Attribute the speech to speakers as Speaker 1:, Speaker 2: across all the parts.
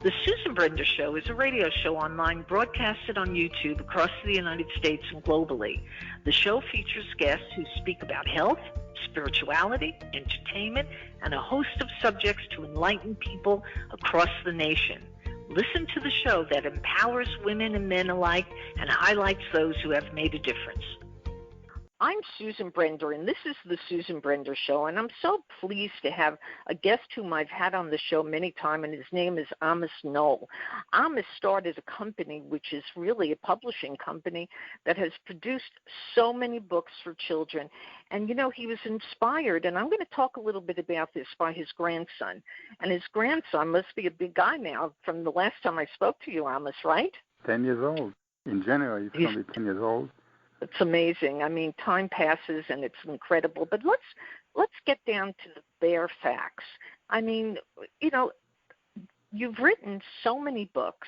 Speaker 1: The Susan Brender Show is a radio show online broadcasted on YouTube across the United States and globally. The show features guests who speak about health, spirituality, entertainment, and a host of subjects to enlighten people across the nation. Listen to the show that empowers women and men alike and highlights those who have made a difference. I'm Susan Brender, and this is the Susan Brender Show, and I'm so pleased to have a guest whom I've had on the show many times, and his name is Amos Knoll. Amos started a company, which is really a publishing company, that has produced so many books for children, and, you know, he was inspired, and I'm going to talk a little bit about this, by his grandson, and his grandson must be a big guy now from the last time I spoke to you, Amos, right?
Speaker 2: 10 years old. In January, he's going to be 10 years old.
Speaker 1: It's amazing. I mean, time passes and it's incredible. But let's get down to the bare facts. I mean, you know, you've written so many books,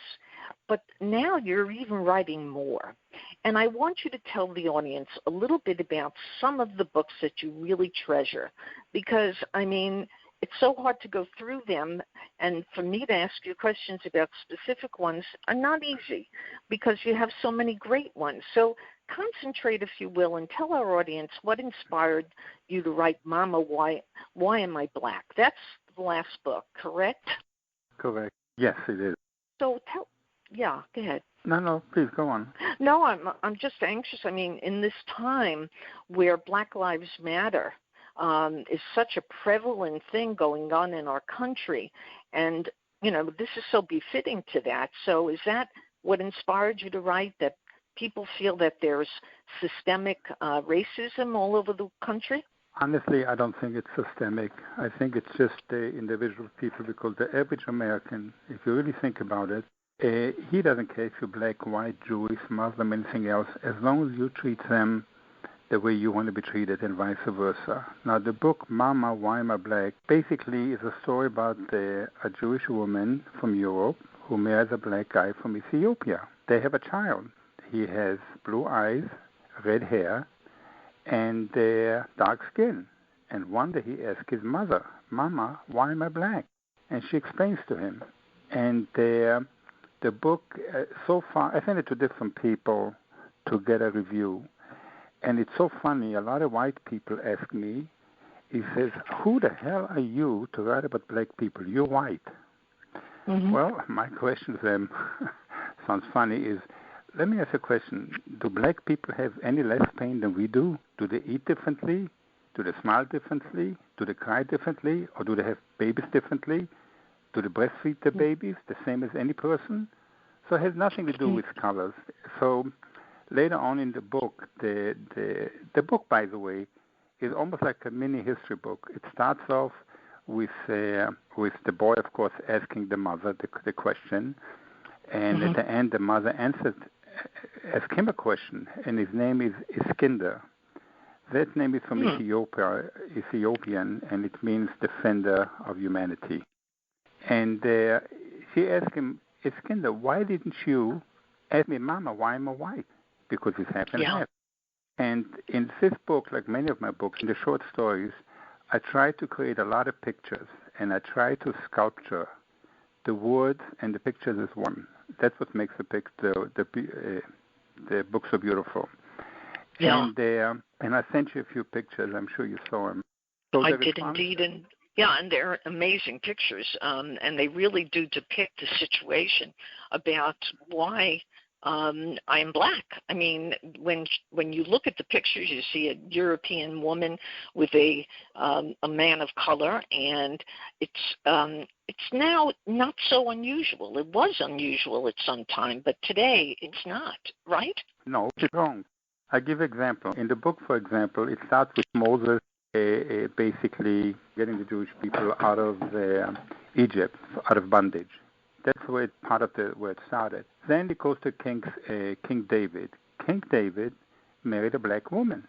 Speaker 1: but now you're even writing more. And I want you to tell the audience a little bit about some of the books that you really treasure, because, I mean, it's so hard to go through them, and for me to ask you questions about specific ones are not easy because you have so many great ones. So concentrate, if you will, and tell our audience what inspired you to write Mama, Why Am I Black? That's the last book, correct?
Speaker 2: Correct. Yes, it is.
Speaker 1: So go ahead.
Speaker 2: No, please go on.
Speaker 1: No, I'm just anxious. I mean, in this time where Black Lives Matter is such a prevalent thing going on in our country, and, you know, this is so befitting to that. So is that what inspired you to write, that people feel that there's systemic racism all over the country?
Speaker 2: Honestly, I don't think it's systemic. I think it's just individual people, because the average American, if you really think about it, he doesn't care if you're black, white, Jewish, Muslim, anything else, as long as you treat them the way you want to be treated and vice versa. Now, the book Mama, Why Am I Black basically is a story about a Jewish woman from Europe who marries a black guy from Ethiopia. They have a child. He has blue eyes, red hair, and dark skin. And one day he asks his mother, Mama, why am I black? And she explains to him. And the book, so far, I sent it to different people to get a review. And it's so funny, a lot of white people ask me, he says, who the hell are you to write about black people? You're white. Mm-hmm. Well, my question to them, sounds funny, is, let me ask a question. Do black people have any less pain than we do? Do they eat differently? Do they smile differently? Do they cry differently? Or do they have babies differently? Do they breastfeed their babies the same as any person? So it has nothing to do with colors. So later on in the book, the book, by the way, is almost like a mini history book. It starts off with the boy, of course, asking the mother the question. And at the end, the mother ask him a question, and his name is Iskinder. That name is from Ethiopian, and it means defender of humanity. And she asked him, Iskinder, why didn't you ask me, Mama, why am I white? Because it's half and half. And in this book, like many of my books, in the short stories, I try to create a lot of pictures, and I try to sculpture the words and the pictures as one. That's what makes the book so beautiful. Yeah. And I sent you a few pictures. I'm sure you saw them. So
Speaker 1: I did indeed, and they're amazing pictures, and they really do depict the situation about why I am black. I mean, when you look at the pictures, you see a European woman with a man of color, and it's now not so unusual. It was unusual at some time, but today it's not, right?
Speaker 2: No, it's wrong. I give an example. In the book, for example, it starts with Moses basically getting the Jewish people out of Egypt, out of bondage. That's where where it started. Then it goes to King David. King David married a black woman.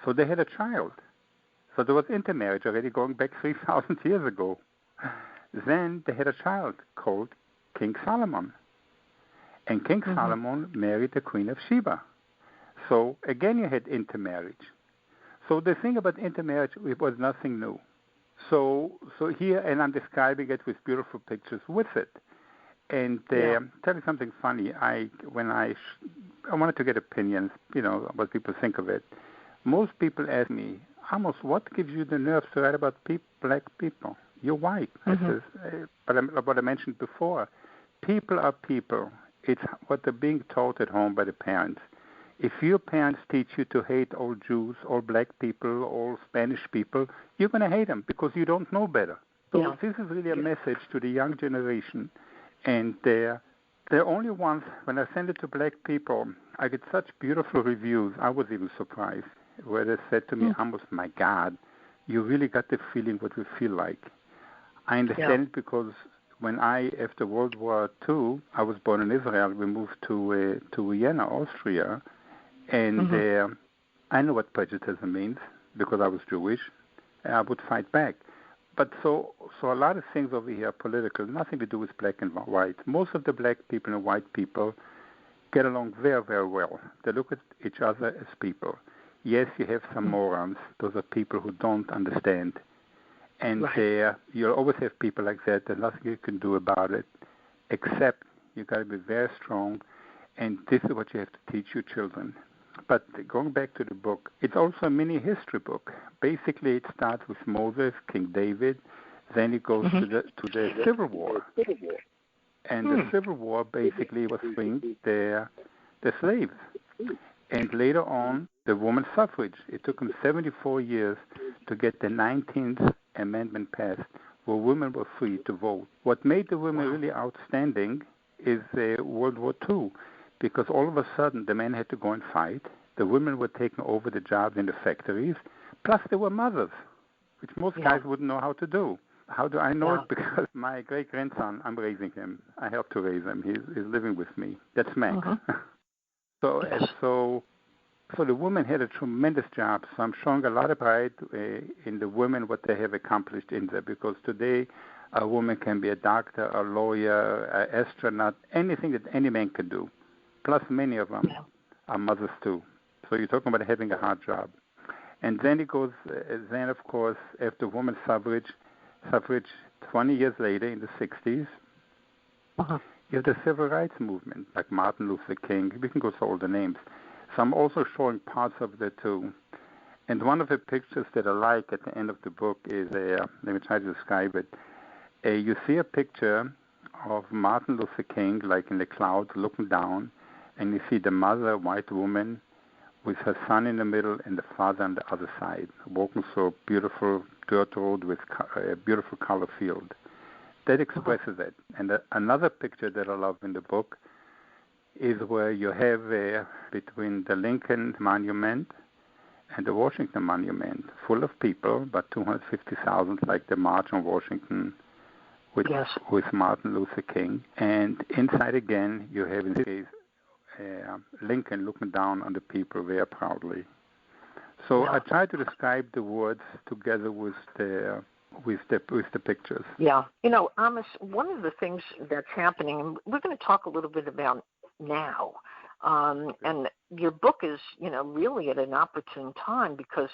Speaker 2: So they had a child. So there was intermarriage already going back 3,000 years ago. Then they had a child called King Solomon. And King Solomon married the Queen of Sheba. So again you had intermarriage. So the thing about intermarriage, it was nothing new. So here, and I'm describing it with beautiful pictures with it. And tell you something funny. I wanted to get opinions, what people think of it. Most people ask me, Amos, what gives you the nerve to write about black people? You're white. But what I mentioned before, people are people. It's what they're being taught at home by the parents. If your parents teach you to hate all Jews, all black people, all Spanish people, you're going to hate them because you don't know better. So this is really a message to the young generation. And they're only ones, when I send it to black people, I get such beautiful reviews. I was even surprised, where they said to me, Amos, my God, you really got the feeling what we feel like. I understand it because when after World War II, I was born in Israel. We moved to Vienna, Austria, and I know what prejudice means because I was Jewish, and I would fight back. But so a lot of things over here are political, nothing to do with black and white. Most of the black people and white people get along very, very well. They look at each other as people. Yes, you have some morons. Those are people who don't understand. And you'll always have people like that. There's nothing you can do about it, except you got to be very strong. And this is what you have to teach your children. But going back to the book, it's also a mini history book. Basically, it starts with Moses, King David, then it goes to the Civil War. And the Civil War basically was freeing the slaves. And later on, the women's suffrage. It took them 74 years to get the 19th Amendment passed, where women were free to vote. What made the women really outstanding is World War II, because all of a sudden the men had to go and fight. The women were taking over the jobs in the factories, plus they were mothers, which most guys wouldn't know how to do. How do I know it? Because my great-grandson, I'm raising him. I helped to raise him. He's living with me. That's Max. So the women had a tremendous job. So I'm showing a lot of pride in the women, what they have accomplished in there, because today a woman can be a doctor, a lawyer, an astronaut, anything that any man can do. Plus many of them are mothers too. So you're talking about having a hard job. And then it goes, then of course, after women's suffrage 20 years later in the 60s, you have the civil rights movement, like Martin Luther King. We can go through all the names. So I'm also showing parts of that too. And one of the pictures that I like at the end of the book is, let me try to describe it. You see a picture of Martin Luther King, like in the clouds, looking down, and you see the mother, a white woman, with her son in the middle and the father on the other side, walking through a beautiful dirt road with a beautiful color field. That expresses it. And another picture that I love in the book is where you have between the Lincoln Monument and the Washington Monument, full of people, about 250,000, like the March on Washington with Martin Luther King. And inside again, you have in this case Lincoln looking down on the people very proudly. So I try to describe the words together with the pictures.
Speaker 3: Yeah. Amos, one of the things that's happening, and we're going to talk a little bit about now, and your book is, really at an opportune time because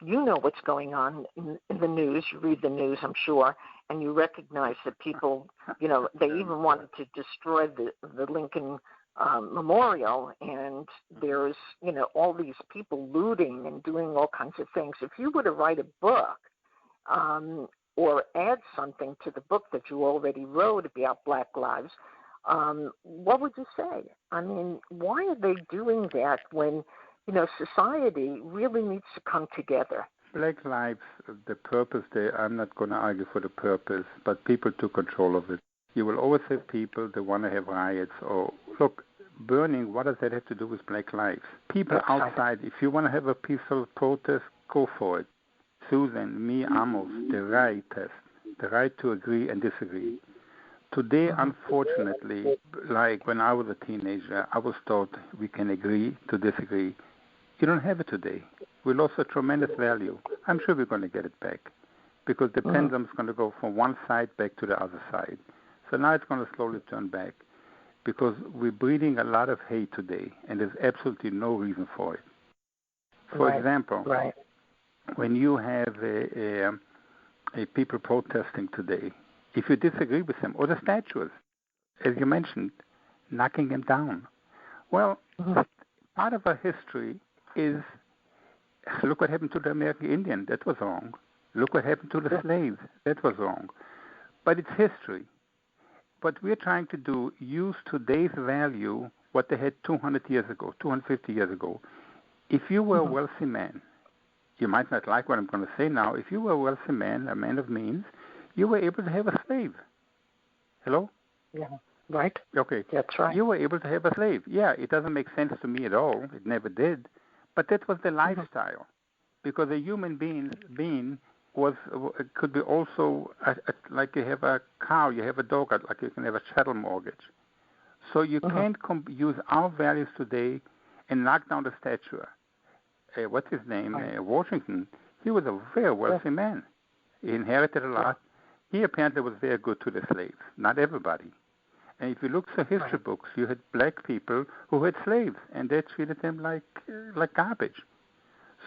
Speaker 3: you know what's going on in the news. You read the news, I'm sure, and you recognize that people, they even wanted to destroy the Lincoln Memorial, and there's, all these people looting and doing all kinds of things. If you were to write a book or add something to the book that you already wrote about Black lives, what would you say? I mean, why are they doing that when, society really needs to come together?
Speaker 2: Black lives, the purpose there, I'm not going to argue for the purpose, but people took control of it. You will always have people that want to have riots or, look, burning, what does that have to do with black lives? People outside, if you want to have a peaceful protest, go for it. Susan, me, Amos, the right to agree and disagree. Today, unfortunately, like when I was a teenager, I was taught we can agree to disagree. You don't have it today. We lost a tremendous value. I'm sure we're going to get it back because the pendulum's going to go from one side back to the other side. So now it's going to slowly turn back because we're breeding a lot of hate today, and there's absolutely no reason for it. For example, when you have a people protesting today, if you disagree with them, or the statues, as you mentioned, knocking them down. Well, part of our history is, look what happened to the American Indian. That was wrong. Look what happened to the slaves. That was wrong. But it's history. What we're trying to do, use today's value, what they had 200 years ago, 250 years ago. If you were a wealthy man, you might not like what I'm going to say now. If you were a wealthy man, a man of means, you were able to have a slave. Hello?
Speaker 3: Yeah. Right.
Speaker 2: Okay.
Speaker 3: That's right.
Speaker 2: You were able to have a slave. Yeah, it doesn't make sense to me at all. It never did. But that was the lifestyle. Because a human being could be also like you have a cow, you have a dog, like you can have a chattel mortgage. So you can't use our values today and knock down the statue. What's his name? Washington. He was a very wealthy man. He inherited a lot. He apparently was very good to the slaves. Not everybody. And if you look through history books, you had black people who had slaves, and they treated them like garbage.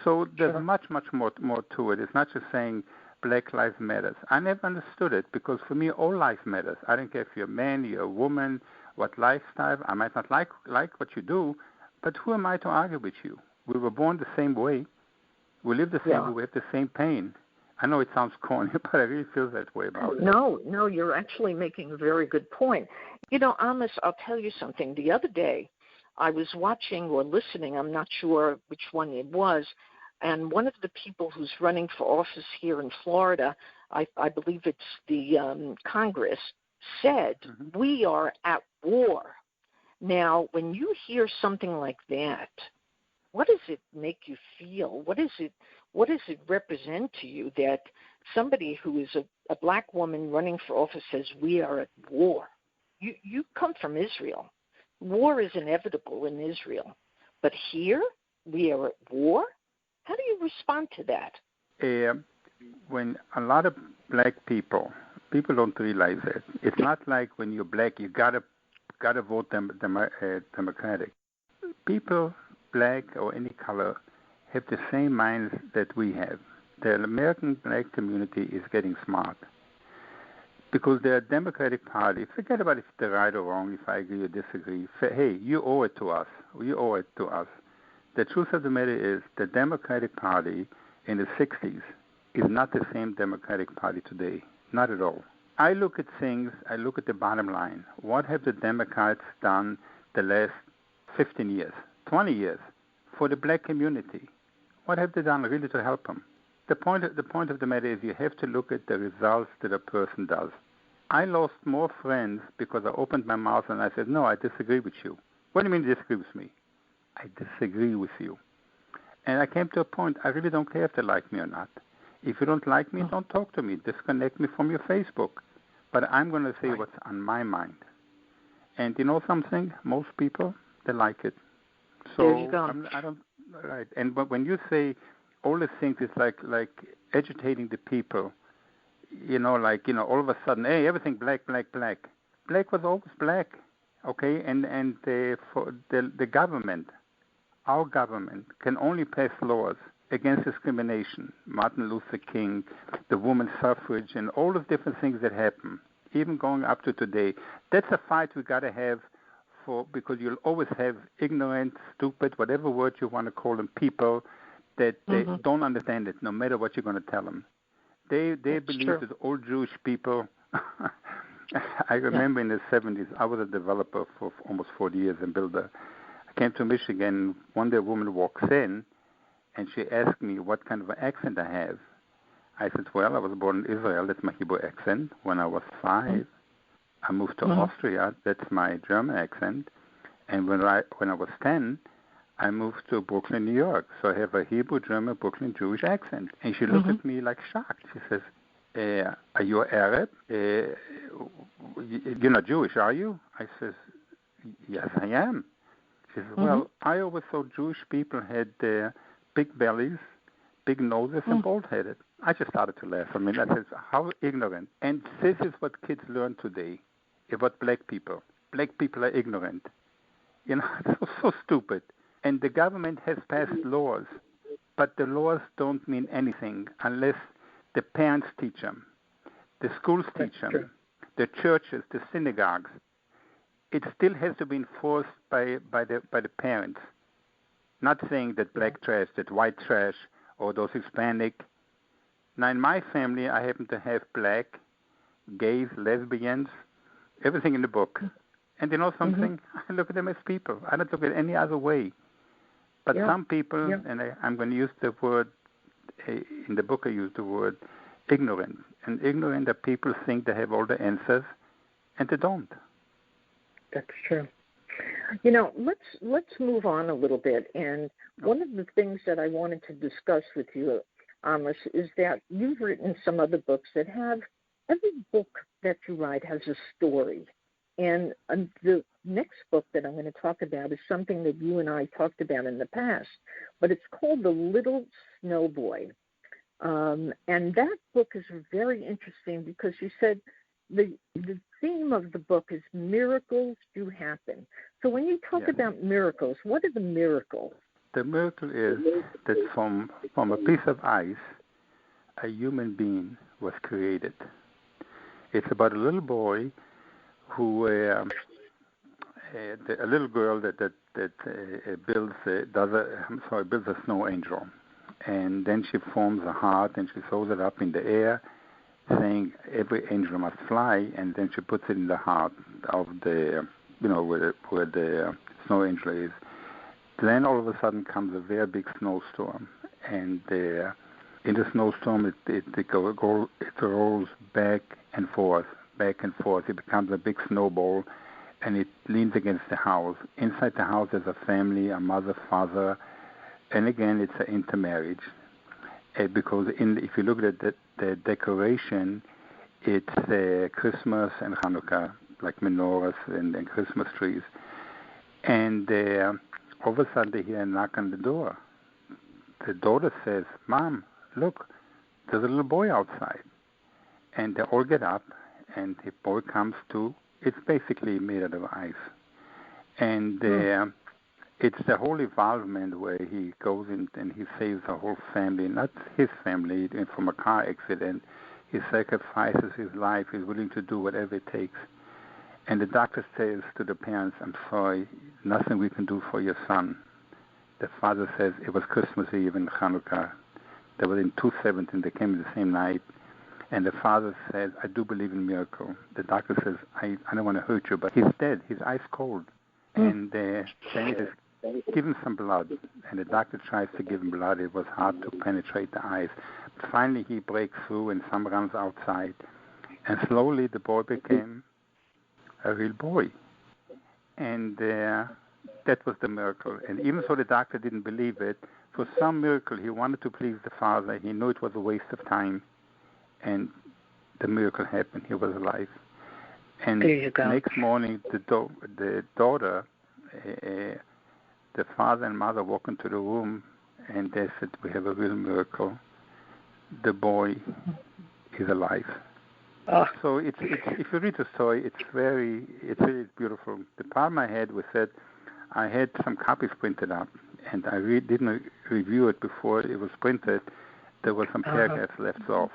Speaker 2: So there's much more to it. It's not just saying Black Lives Matters. I never understood it because for me, all life matters. I don't care if you're a man, you're a woman, what lifestyle. I might not like what you do, but who am I to argue with you? We were born the same way. We live the same way. We have the same pain. I know it sounds corny, but I really feel that way about it.
Speaker 3: No, you're actually making a very good point. You know, Amos, I'll tell you something. The other day, I was watching or listening, I'm not sure which one it was, and one of the people who's running for office here in Florida, I believe it's the Congress, said, we are at war. Now, when you hear something like that, what does it make you feel? What does it represent to you that somebody who is a black woman running for office says we are at war? You come from Israel. War is inevitable in Israel. But here, we are at war? How do you respond to that?
Speaker 2: When a lot of black people don't realize it. It's not like when you're black, you gotta vote Democratic. People, black or any color, have the same minds that we have. The American black community is getting smart. Because they're a Democratic Party. Forget about if they're right or wrong, if I agree or disagree. Hey, you owe it to us. You owe it to us. The truth of the matter is the Democratic Party in the 60s is not the same Democratic Party today. Not at all. I look at things, I look at the bottom line. What have the Democrats done the last 15 years, 20 years for the black community? What have they done really to help them? The point of the matter is you have to look at the results that a person does. I lost more friends because I opened my mouth and I said, no, I disagree with you. What do you mean you disagree with me? I disagree with you. And I came to a point, I really don't care if they like me or not. If you don't like me, don't talk to me. Disconnect me from your Facebook. But I'm going to say what's on my mind. And you know something? Most people, they like it. So
Speaker 3: there you go.
Speaker 2: Right. And but when you say all the things, it's like agitating the people. All of a sudden, hey, everything black. Black was always black, okay? And the government, our government, can only pass laws against discrimination. Martin Luther King, the women's suffrage, and all the different things that happen, even going up to today. That's a fight we got to have because you'll always have ignorant, stupid, whatever word you want to call them, people that they don't understand it, no matter what you're going to tell them. They believe that all Jewish people. I remember in the 70s, I was a developer for almost 40 years and builder. I came to Michigan. One day a woman walks in, and she asked me what kind of an accent I have. I said, well, I was born in Israel. That's my Hebrew accent. When I was 5, I moved to Austria. That's my German accent. And when I was 10, I moved to Brooklyn, New York. So I have a Hebrew, German, Brooklyn, Jewish accent. And she looked at me like shocked. She says, are you Arab? You're not Jewish, are you? I says, yes, I am. She says, well, I always thought Jewish people had big bellies, big noses, and bald-headed. I just started to laugh. I mean, I said, how ignorant. And this is what kids learn today about black people. Black people are ignorant. It's so stupid. And the government has passed laws, but the laws don't mean anything unless the parents teach them, the schools teach them, the churches, the synagogues. it still has to be enforced by the parents. Not saying that black trash, that white trash, or those Hispanic. Now, in my family, I happen to have black, gays, lesbians, everything in the book. And you know something? I look at them as people. I don't look at any other way. But some people, and I'm going to use the word, in the book I use the word ignorant. And ignorant are people think they have all the answers, and they don't.
Speaker 3: That's true. You know, let's move on a little bit. And one of the things that I wanted to discuss with you, Amos, is that you've written some other books that have, every book that you write has a story. And the next book that I'm going to talk about is something that you and I talked about in the past, but it's called The Little Snow Boy. And that book is very interesting because you said the theme of the book is miracles do happen. So when you talk about miracles, what are the miracles?
Speaker 2: The miracle is that from a piece of ice, a human being was created. It's about a little boy who, a little girl that builds a snow angel, and then she forms a heart and she throws it up in the air, saying every angel must fly, and then she puts it in the heart of the, where the snow angel is. Then all of a sudden comes a very big snowstorm, and in the snowstorm it rolls back and forth. It becomes a big snowball, and it leans against the house. Inside the house there's a family, a mother, father, and again it's an intermarriage. Because if you look at the decoration, it's Christmas and Hanukkah, like menorahs and Christmas trees. And all of a sudden they hear a knock on the door. The daughter says, "Mom, look, there's a little boy outside." And they all get up, and the boy comes to. It's basically made out of ice. And it's the whole involvement where he goes in and he saves the whole family, not his family, from a car accident. He sacrifices his life. He's willing to do whatever it takes. And the doctor says to the parents, "I'm sorry, nothing we can do for your son." The father says, "It was Christmas Eve and Hanukkah. They were in 2/17. They came the same night." And the father says, "I do believe in miracle." The doctor says, I don't want to hurt you, but he's dead. He's ice cold. And then he says, "Give him some blood." And the doctor tries to give him blood. It was hard to penetrate the ice. But finally he breaks through, and some runs outside. And slowly the boy became a real boy. And that was the miracle. And even though the doctor didn't believe it, for some miracle he wanted to please the father. He knew it was a waste of time. And the miracle happened. He was alive. And the next morning, the daughter, the father and mother walk into the room, and they said, "We have a real miracle. The boy is alive." So it's if you read the story, it's really beautiful. The problem I had was that I had some copies printed up, and I didn't review it before it was printed. There were some paragraphs left off.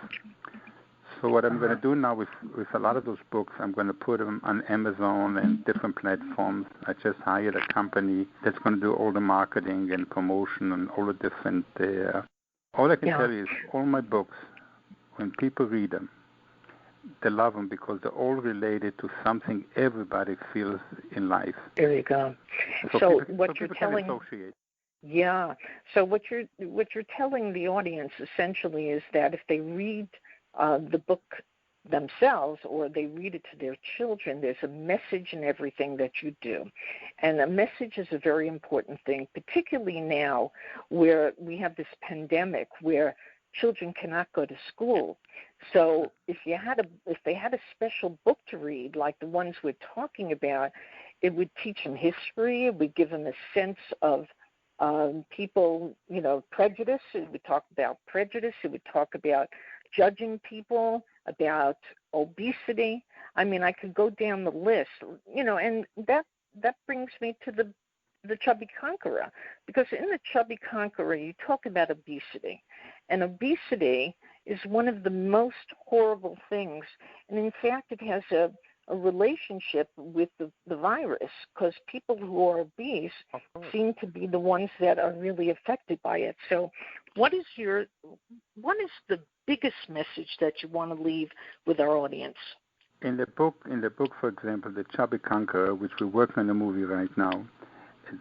Speaker 2: So what I'm going to do now with a lot of those books, I'm going to put them on Amazon and different platforms. I just hired a company that's going to do all the marketing and promotion and all the different. All I can tell you is all my books, when people read them, they love them because they're all related to something everybody feels in life.
Speaker 3: There you go. So what you're telling. Yeah. So what you're telling the audience essentially is that if they read the book themselves or they read it to their children, there's a message in everything that you do. And a message is a very important thing, particularly now where we have this pandemic where children cannot go to school. So if they had a special book to read, like the ones we're talking about, it would teach them history, it would give them a sense of people, prejudice. It would talk about prejudice. It would talk about judging people, about obesity. I mean, I could go down the list, and that brings me to the Chubby Conqueror, because in the Chubby Conqueror you talk about obesity, and obesity is one of the most horrible things, and in fact it has a relationship with the virus, because people who are obese seem to be the ones that are really affected by it. So what is the biggest message that you want to leave with our audience?
Speaker 2: In the book, for example, the Chubby Conqueror, which we're working on a movie right now,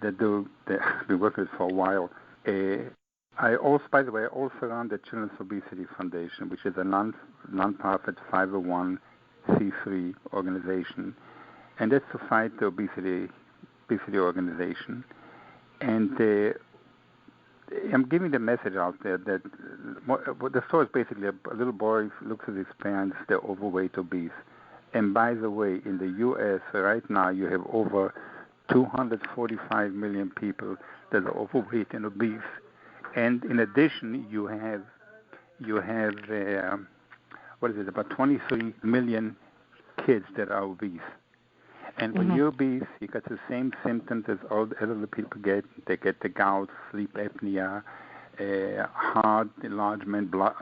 Speaker 2: that we've been working for a while. I also run the Children's Obesity Foundation, which is a non-profit 501c3 organization, and that's to fight the obesity organization. And I'm giving the message out there that the story is basically a little boy looks at his parents, they're overweight, obese. And by the way, in the U.S. right now, you have over 245 million people that are overweight and obese. And in addition, you have about 23 million kids that are obese. And when you're obese, you get the same symptoms as all the elderly people get. They get the gout, sleep apnea, heart enlargement, blood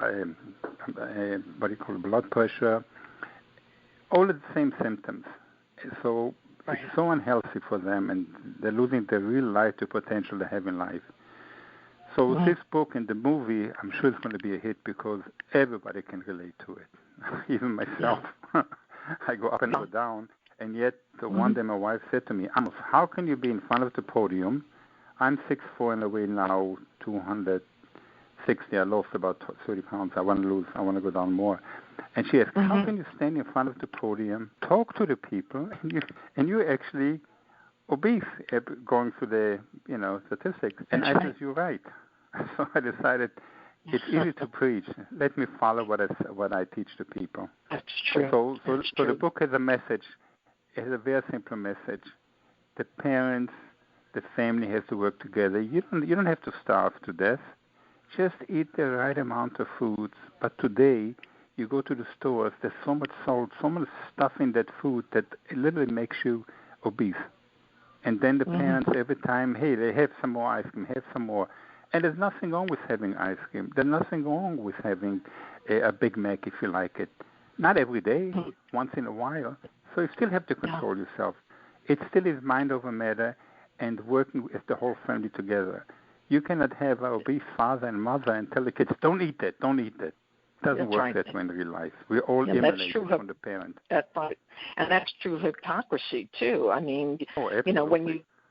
Speaker 2: pressure, all of the same symptoms. So it's so unhealthy for them, and they're losing their real life, the potential they have in life. So this book and the movie, I'm sure it's going to be a hit because everybody can relate to it. Even myself. I go up and go down. And yet, one day my wife said to me, Amos, how can you be in front of the podium? I'm 6'4" and I weigh now 260. I lost about 30 pounds. I want to go down more. And she asked, how can you stand in front of the podium, talk to the people, and you're actually obese, going through the statistics? And I said, you're right. So I decided it's easy to preach. Let me follow what I teach the people.
Speaker 3: That's true.
Speaker 2: So the book has a message. It has a very simple message. The parents, the family has to work together. You don't have to starve to death. Just eat the right amount of foods. But today, you go to the stores, there's so much salt, so much stuff in that food that it literally makes you obese. And then the parents, every time, hey, they have some more ice cream, have some more. And there's nothing wrong with having ice cream. There's nothing wrong with having a Big Mac if you like it. Not every day, once in a while. So you still have to control yourself. It still is mind over matter and working with the whole family together. You cannot have an obese father and mother and tell the kids, don't eat that, don't eat that. It doesn't work that way in real life. We all emanate from the parent.
Speaker 3: That's right. And that's true hypocrisy, too. I mean,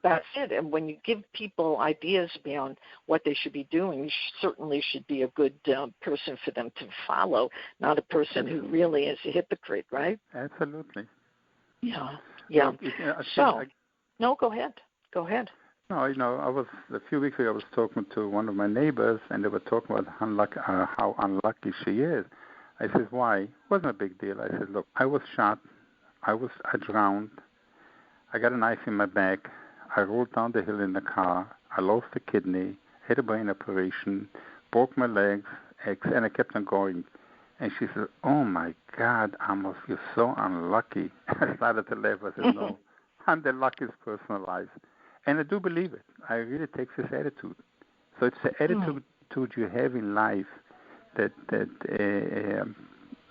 Speaker 3: that's it. And when you give people ideas beyond what they should be doing, you certainly should be a good person for them to follow, not a person who really is a hypocrite, right?
Speaker 2: Absolutely.
Speaker 3: Yeah.
Speaker 2: No,
Speaker 3: go ahead.
Speaker 2: No, a few weeks ago I was talking to one of my neighbors, and they were talking about how unlucky she is. I said, why? It wasn't a big deal. I said, look, I was shot. I drowned. I got a knife in my back. I rolled down the hill in the car. I lost a kidney, had a brain operation, broke my legs, and I kept on going. And she said, oh, my God, Amos, you're so unlucky. I started to laugh. I said, no, I'm the luckiest person alive. And I do believe it. I really take this attitude. So it's the attitude you have in life that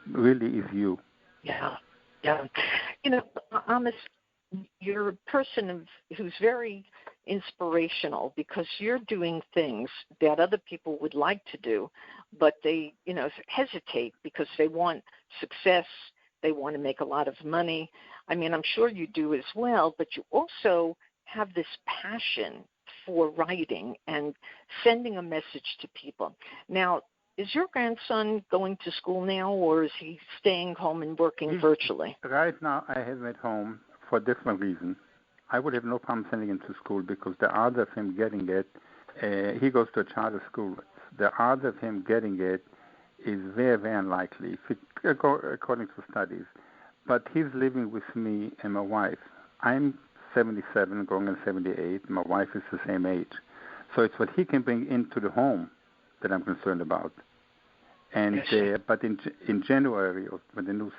Speaker 2: really is you.
Speaker 3: Yeah. Amos, you're a person who's very inspirational because you're doing things that other people would like to do, but they, hesitate because they want success, they want to make a lot of money. I mean, I'm sure you do as well, but you also have this passion for writing and sending a message to people. Now, is your grandson going to school now, or is he staying home and working virtually?
Speaker 2: Right now, I have him at home for a different reason. I would have no problem sending him to school because the odds of him getting it, he goes to a charter school, the odds of him getting it is very, very unlikely, according to studies. But he's living with me and my wife. I'm 77, going on 78. My wife is the same age. So it's what he can bring into the home that I'm concerned about. And but in January, when the new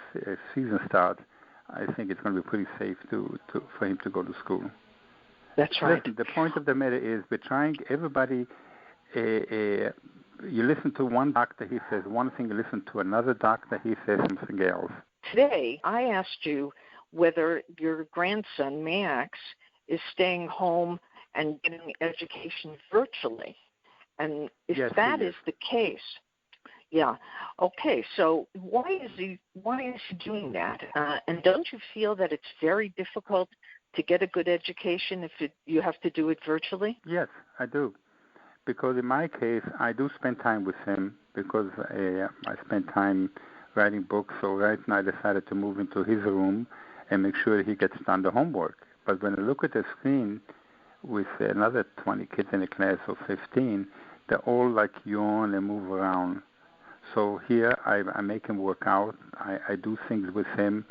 Speaker 2: season starts, I think it's going to be pretty safe for him to go to school.
Speaker 3: That's right.
Speaker 2: Listen, the point of the matter is we're trying, everybody, you listen to one doctor, he says one thing, you listen to another doctor, he says something else.
Speaker 3: Today, I asked you, whether your grandson, Max, is staying home and getting education virtually. And if that is the case, yeah, okay, so why is he doing that? And don't you feel that it's very difficult to get a good education if you have to do it virtually?
Speaker 2: Yes, I do. Because in my case, I do spend time with him because I spend time writing books. So right now I decided to move into his room and make sure he gets done the homework. But when I look at the screen with another 20 kids in a class of 15, they all like yawn and move around. So here I make him work out. I do things with him.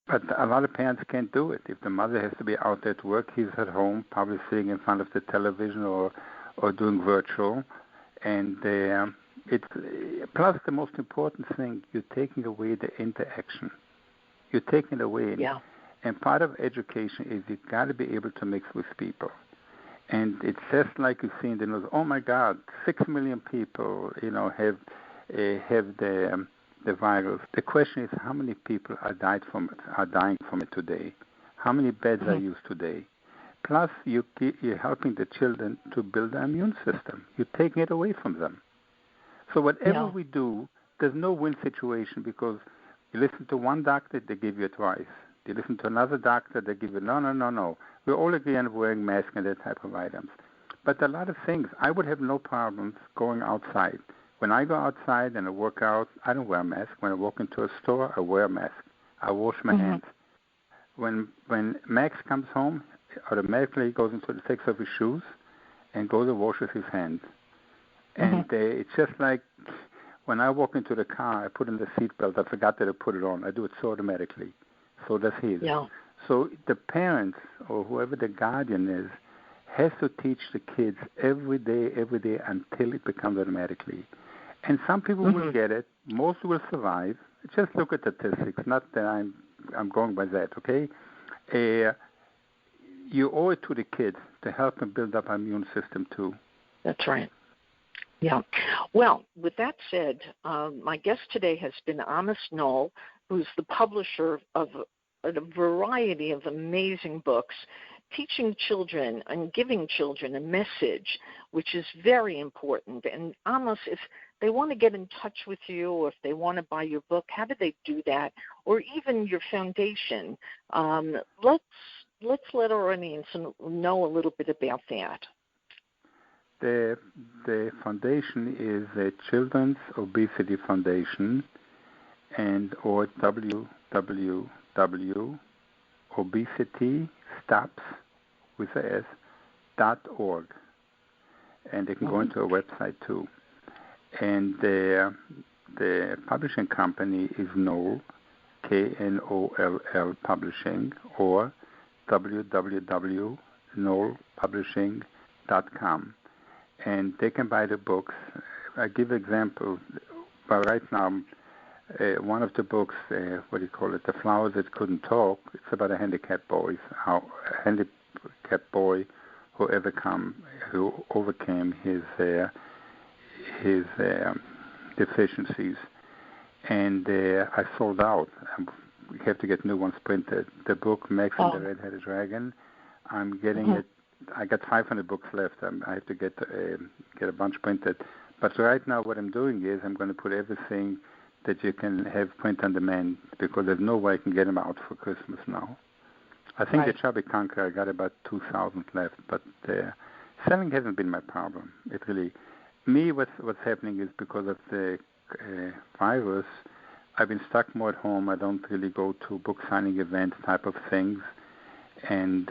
Speaker 2: But a lot of parents can't do it. If the mother has to be out there at work, he's at home, probably sitting in front of the television or doing virtual. And it's plus the most important thing, you're taking away the interaction. You're taking it away.
Speaker 3: Yeah. And
Speaker 2: part of education is you've got to be able to mix with people. And it's just like you see in the news, oh my God, 6 million people, have the virus. The question is, how many people are dying from it today? How many beds are used today? Plus, you're helping the children to build their immune system. You're taking it away from them. So whatever we do, there's no win situation because you listen to one doctor, they give you advice. You listen to another doctor, they give you, no. We all agree on wearing masks and that type of items. But a lot of things, I would have no problems going outside. When I go outside and I work out, I don't wear a mask. When I walk into a store, I wear a mask. I wash my hands. When Max comes home, automatically he goes into the takes off his shoes and goes and washes his hands. And it's just like when I walk into the car, I put in the seatbelt. I forgot that I put it on. I do it so automatically. So does he.
Speaker 3: Yeah.
Speaker 2: So the parents or whoever the guardian is has to teach the kids every day until it becomes automatically. And some people will get it. Most will survive. Just look at the statistics. Not that I'm going by that, okay? You owe it to the kids to help them build up our immune system too.
Speaker 3: That's right. Yeah. Well, with that said, my guest today has been Amos Knoll, who's the publisher of a variety of amazing books, teaching children and giving children a message, which is very important. And Amos, if they want to get in touch with you or if they want to buy your book, how do they do that? Or even your foundation. Let's let our audience know a little bit about that.
Speaker 2: The foundation is the Children's Obesity Foundation, or www.obesitystops.org, and they can go into our website too. And the publishing company is Knoll, Knoll Publishing, or www.knollpublishing.com. And they can buy the books. I give examples. But right now, one of the books, The Flowers That Couldn't Talk, it's about a handicapped boy who overcame his deficiencies. And I sold out. We have to get new ones printed. The book, Max and the Red-Headed Dragon, I'm getting it. I got 500 books left. I have to get a bunch printed. But right now what I'm doing is I'm going to put everything that you can have print on demand because there's no way I can get them out for Christmas now. I think the Chubby Conqueror, I got about 2,000 left, but selling hasn't been my problem. It really, what's happening is because of the virus, I've been stuck more at home. I don't really go to book signing events type of things. And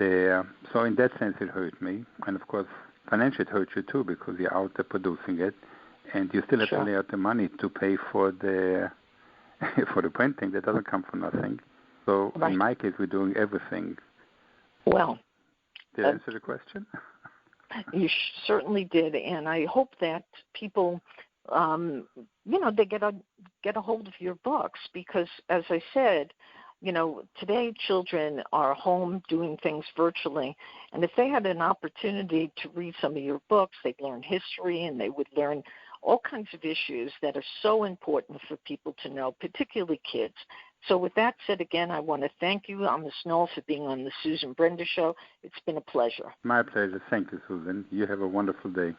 Speaker 2: so in that sense, it hurt me. And, of course, financially it hurts you, too, because you're out there producing it. And you still have to lay out the money to pay for the for the printing. That doesn't come for nothing. So in my case, we're doing everything.
Speaker 3: Well.
Speaker 2: Did I answer the question?
Speaker 3: You certainly did. And I hope that people, they get a hold of your books because, as I said, today children are home doing things virtually, and if they had an opportunity to read some of your books, they'd learn history and they would learn all kinds of issues that are so important for people to know, particularly kids. So with that said, again, I want to thank you, Amos Knoll, for being on the Susan Brender Show. It's been a pleasure.
Speaker 2: My pleasure. Thank you, Susan. You have a wonderful day.